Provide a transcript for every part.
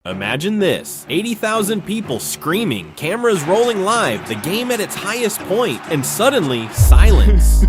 Imagine this, 80,000 people screaming, cameras rolling live, the game at its highest point, and suddenly, silence.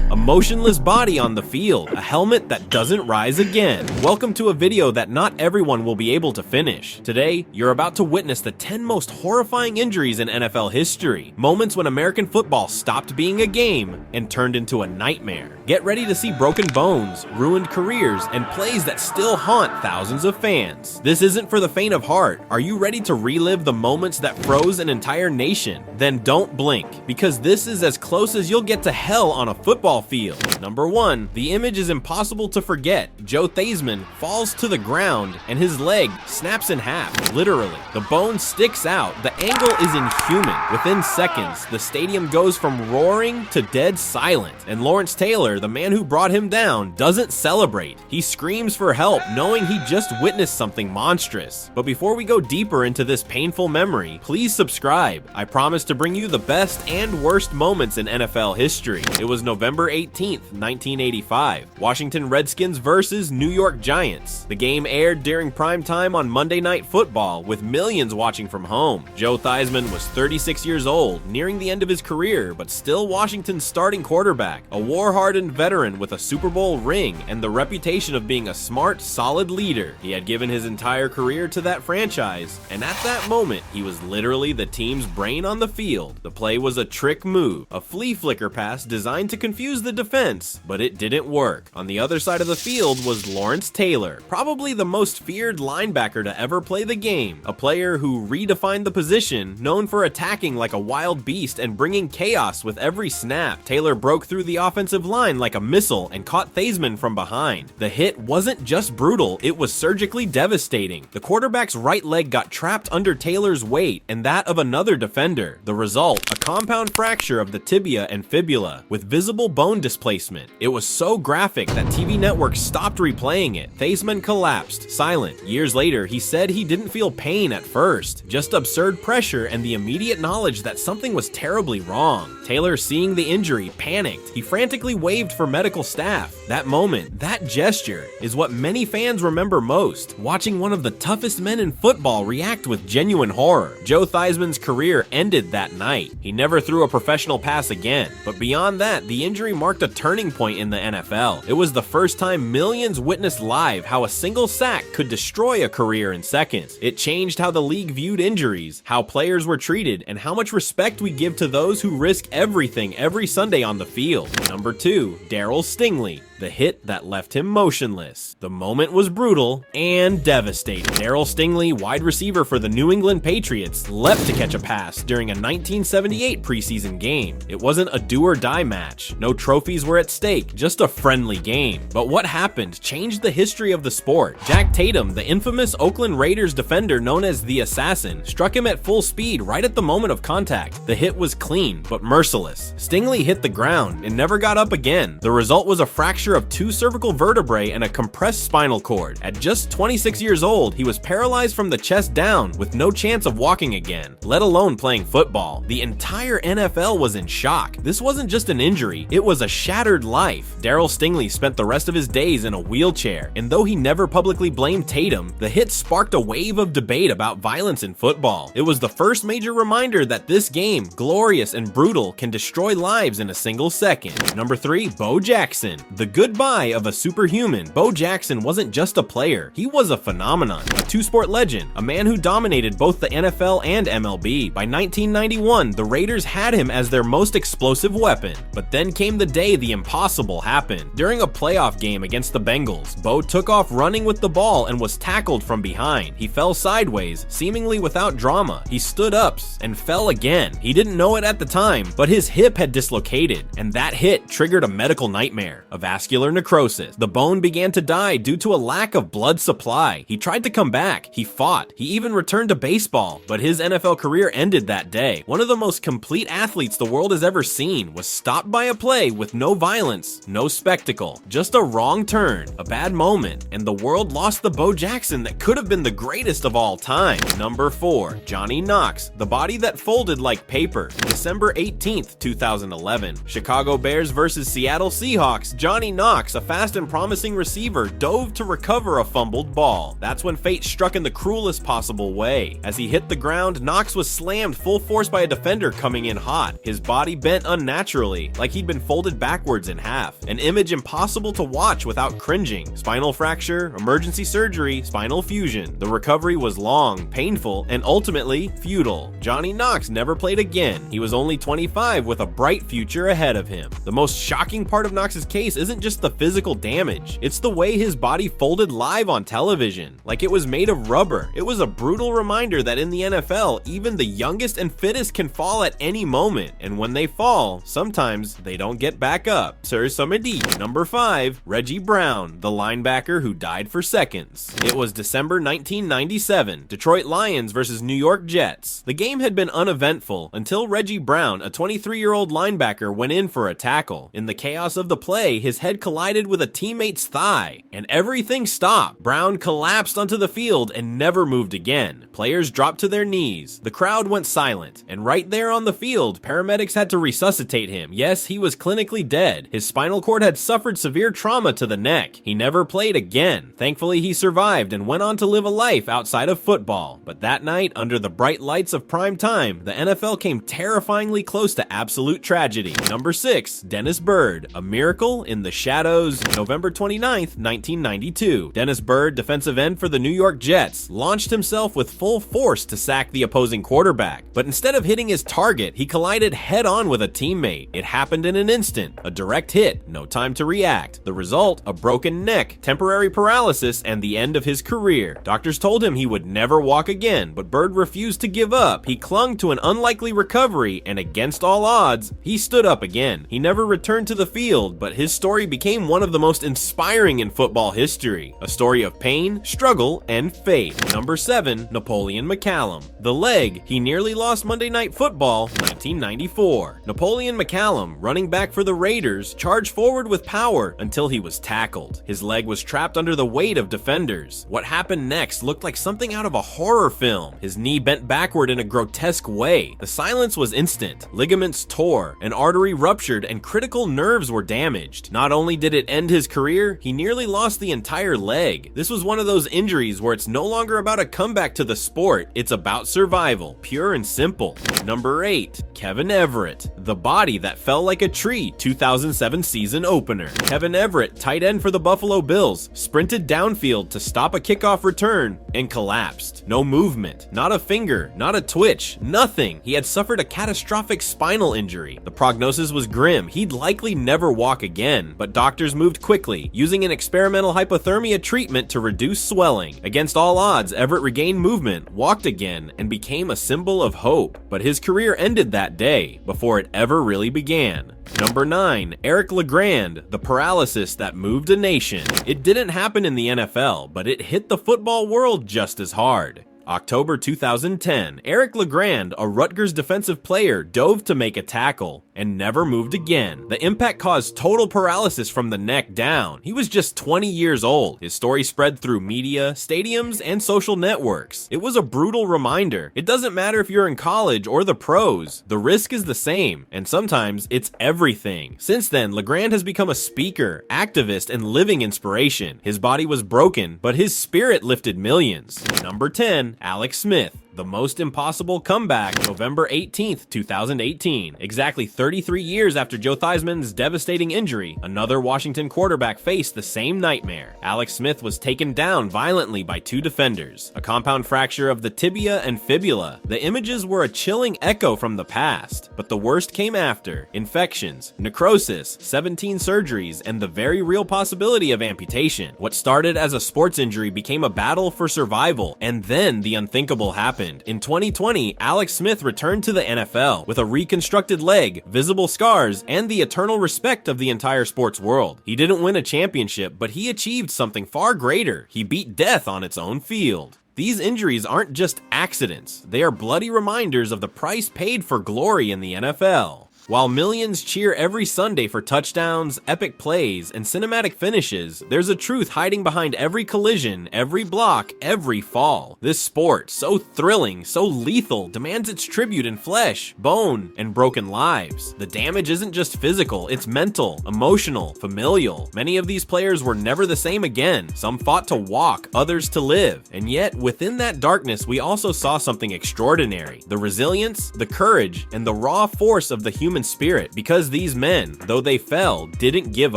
A motionless body on the field, a helmet that doesn't rise again. Welcome to a video that not everyone will be able to finish. Today, you're about to witness the 10 most horrifying injuries in NFL history. Moments when American football stopped being a game and turned into a nightmare. Get ready to see broken bones, ruined careers, and plays that still haunt thousands of fans. This isn't for the faint of heart. Are you ready to relive the moments that froze an entire nation? Then don't blink, because this is as close as you'll get to hell on a football field. Number 1. The image is impossible to forget. Joe Theismann falls to the ground and his leg snaps in half, literally. The bone sticks out. The angle is inhuman. Within seconds, the stadium goes from roaring to dead silent. And Lawrence Taylor, the man who brought him down, doesn't celebrate. He screams for help, knowing he just witnessed something monstrous. But before we go deeper into this painful memory, please subscribe. I promise to bring you the best and worst moments in NFL history. It was November 18th, 1985. Washington Redskins versus New York Giants. The game aired during prime time on Monday Night Football, with millions watching from home. Joe Theismann was 36 years old, nearing the end of his career, but still Washington's starting quarterback, a war-hardened veteran with a Super Bowl ring and the reputation of being a smart, solid leader. He had given his entire career to that franchise, and at that moment, he was literally the team's brain on the field. The play was a trick move, a flea flicker pass designed to confuse the defense, but it didn't work. On the other side of the field was Lawrence Taylor, probably the most feared linebacker to ever play the game, a player who redefined the position, known for attacking like a wild beast and bringing chaos with every snap. Taylor broke through the offensive line like a missile and caught Theismann from behind. The hit wasn't just brutal, it was surgically devastating. The quarterback's right leg got trapped under Taylor's weight and that of another defender. The result, a compound fracture of the tibia and fibula with visible bone displacement. It was so graphic that TV networks stopped replaying it. Theismann collapsed, silent. Years later, he said he didn't feel pain at first, just absurd pressure and the immediate knowledge that something was terribly wrong. Taylor, seeing the injury, panicked. He frantically waved for medical staff. That moment, that gesture, is what many fans remember most, watching one of the toughest men in football react with genuine horror. Joe Theismann's career ended that night. He never threw a professional pass again, but beyond that, the injury marked a turning point in the NFL. It was the first time millions witnessed live how a single sack could destroy a career in seconds. It changed how the league viewed injuries, how players were treated, and how much respect we give to those who risk everything every Sunday on the field. Number 2, Daryl Stingley. The hit that left him motionless. The moment was brutal and devastating. Daryl Stingley, wide receiver for the New England Patriots, leapt to catch a pass during a 1978 preseason game. It wasn't a do-or-die match. No trophies were at stake, just a friendly game. But what happened changed the history of the sport. Jack Tatum, the infamous Oakland Raiders defender known as the Assassin, struck him at full speed right at the moment of contact. The hit was clean, but merciless. Stingley hit the ground and never got up again. The result was a fracture of 2 cervical vertebrae and a compressed spinal cord. At just 26 years old, he was paralyzed from the chest down with no chance of walking again, let alone playing football. The entire NFL was in shock. This wasn't just an injury, it was a shattered life. Daryl Stingley spent the rest of his days in a wheelchair, and though he never publicly blamed Tatum, the hit sparked a wave of debate about violence in football. It was the first major reminder that this game, glorious and brutal, can destroy lives in a single second. Number 3, Bo Jackson. The goodbye of a superhuman. Bo Jackson wasn't just a player, he was a phenomenon, a two-sport legend, a man who dominated both the NFL and MLB. By 1991, the Raiders had him as their most explosive weapon. But then came the day the impossible happened. During a playoff game against the Bengals, Bo took off running with the ball and was tackled from behind. He fell sideways, seemingly without drama. He stood up and fell again. He didn't know it at the time, but his hip had dislocated, and that hit triggered a medical nightmare, a vascular necrosis. The bone began to die due to a lack of blood supply. He tried to come back. He fought. He even returned to baseball, but his NFL career ended that day. One of the most complete athletes the world has ever seen was stopped by a play with no violence, no spectacle, just a wrong turn, a bad moment, and the world lost the Bo Jackson that could have been the greatest of all time. Number 4, Johnny Knox, the body that folded like paper. December 18th, 2011. Chicago Bears versus Seattle Seahawks. Johnny Knox, a fast and promising receiver, dove to recover a fumbled ball. That's when fate struck in the cruelest possible way. As he hit the ground, Knox was slammed full force by a defender coming in hot. His body bent unnaturally, like he'd been folded backwards in half. An image impossible to watch without cringing. Spinal fracture, emergency surgery, spinal fusion. The recovery was long, painful, and ultimately futile. Johnny Knox never played again. He was only 25 with a bright future ahead of him. The most shocking part of Knox's case isn't just the physical damage. It's the way his body folded live on television, like it was made of rubber. It was a brutal reminder that in the NFL, even the youngest and fittest can fall at any moment, and when they fall, sometimes they don't get back up. Sir Samedi. Number 5, Reggie Brown, the linebacker who died for seconds. It was December 1997, Detroit Lions versus New York Jets. The game had been uneventful until Reggie Brown, a 23-year-old linebacker, went in for a tackle. In the chaos of the play, his head collided with a teammate's thigh, and everything stopped. Brown collapsed onto the field and never moved again. Players dropped to their knees. The crowd went silent, and right there on the field, paramedics had to resuscitate him. Yes, he was clinically dead. His spinal cord had suffered severe trauma to the neck. He never played again. Thankfully, he survived and went on to live a life outside of football. But that night, under the bright lights of prime time, the NFL came terrifyingly close to absolute tragedy. Number 6, Dennis Byrd, a miracle in the shadows. November 29th, 1992. Dennis Byrd, defensive end for the New York Jets, launched himself with full force to sack the opposing quarterback. But instead of hitting his target, he collided head-on with a teammate. It happened in an instant. A direct hit, no time to react. The result, a broken neck, temporary paralysis, and the end of his career. Doctors told him he would never walk again, but Byrd refused to give up. He clung to an unlikely recovery, and against all odds, he stood up again. He never returned to the field, but his story became one of the most inspiring in football history. A story of pain, struggle, and faith. Number 7, Napoleon Mallum. The leg, he nearly lost Monday Night Football, 1994. Napoleon Mallum, running back for the Raiders, charged forward with power until he was tackled. His leg was trapped under the weight of defenders. What happened next looked like something out of a horror film. His knee bent backward in a grotesque way. The silence was instant. Ligaments tore, an artery ruptured, and critical nerves were damaged. Not only did it end his career, he nearly lost the entire leg. This was one of those injuries where it's no longer about a comeback to the sport, it's about survival, pure and simple. Number 8, Kevin Everett, the body that fell like a tree, 2007 season opener. Kevin Everett, tight end for the Buffalo Bills, sprinted downfield to stop a kickoff return and collapsed. No movement, not a finger, not a twitch, nothing. He had suffered a catastrophic spinal injury. The prognosis was grim. He'd likely never walk again, but doctors moved quickly, using an experimental hypothermia treatment to reduce swelling. Against all odds, Everett regained movement, walked again, and became a symbol of hope. But his career ended that day, before it ever really began. Number 9, Eric Lrand, the paralysis that moved a nation. It didn't happen in the NFL, but it hit the football world just as hard. October 2010, Eric Lrand, a Rutgers defensive player, dove to make a tackle and never moved again. The impact caused total paralysis from the neck down. He was just 20 years old. His story spread through media, stadiums, and social networks. It was a brutal reminder. It doesn't matter if you're in college or the pros. The risk is the same, and sometimes it's everything. Since then, Lrand has become a speaker, activist, and living inspiration. His body was broken, but his spirit lifted millions. Number 10, Alex Smith. The Most Impossible Comeback, November 18th, 2018. Exactly 33 years after Joe Theismann's devastating injury, another Washington quarterback faced the same nightmare. Alex Smith was taken down violently by 2 defenders, a compound fracture of the tibia and fibula. The images were a chilling echo from the past, but the worst came after. Infections, necrosis, 17 surgeries, and the very real possibility of amputation. What started as a sports injury became a battle for survival, and then the unthinkable happened. In 2020, Alex Smith returned to the NFL with a reconstructed leg, visible scars, and the eternal respect of the entire sports world. He didn't win a championship, but he achieved something far greater. He beat death on its own field. These injuries aren't just accidents. They are bloody reminders of the price paid for glory in the NFL. While millions cheer every Sunday for touchdowns, epic plays, and cinematic finishes, there's a truth hiding behind every collision, every block, every fall. This sport, so thrilling, so lethal, demands its tribute in flesh, bone, and broken lives. The damage isn't just physical, it's mental, emotional, familial. Many of these players were never the same again. Some fought to walk, others to live. And yet, within that darkness, we also saw something extraordinary. The resilience, the courage, and the raw force of the human spirit. Because these men, though they fell, didn't give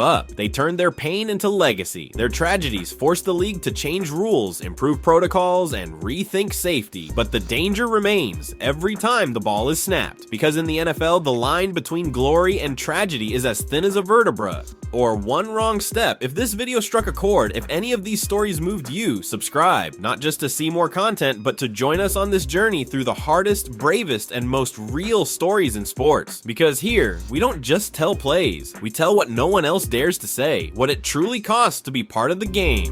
up. They turned their pain into legacy. Their tragedies forced the league to change rules, improve protocols, and rethink safety. But the danger remains every time the ball is snapped. Because in the NFL, the line between glory and tragedy is as thin as a vertebra. Or one wrong step. If this video struck a chord, if any of these stories moved you, subscribe. Not just to see more content, but to join us on this journey through the hardest, bravest, and most real stories in sports. Because here, we don't just tell plays. We tell what no one else dares to say. What it truly costs to be part of the game.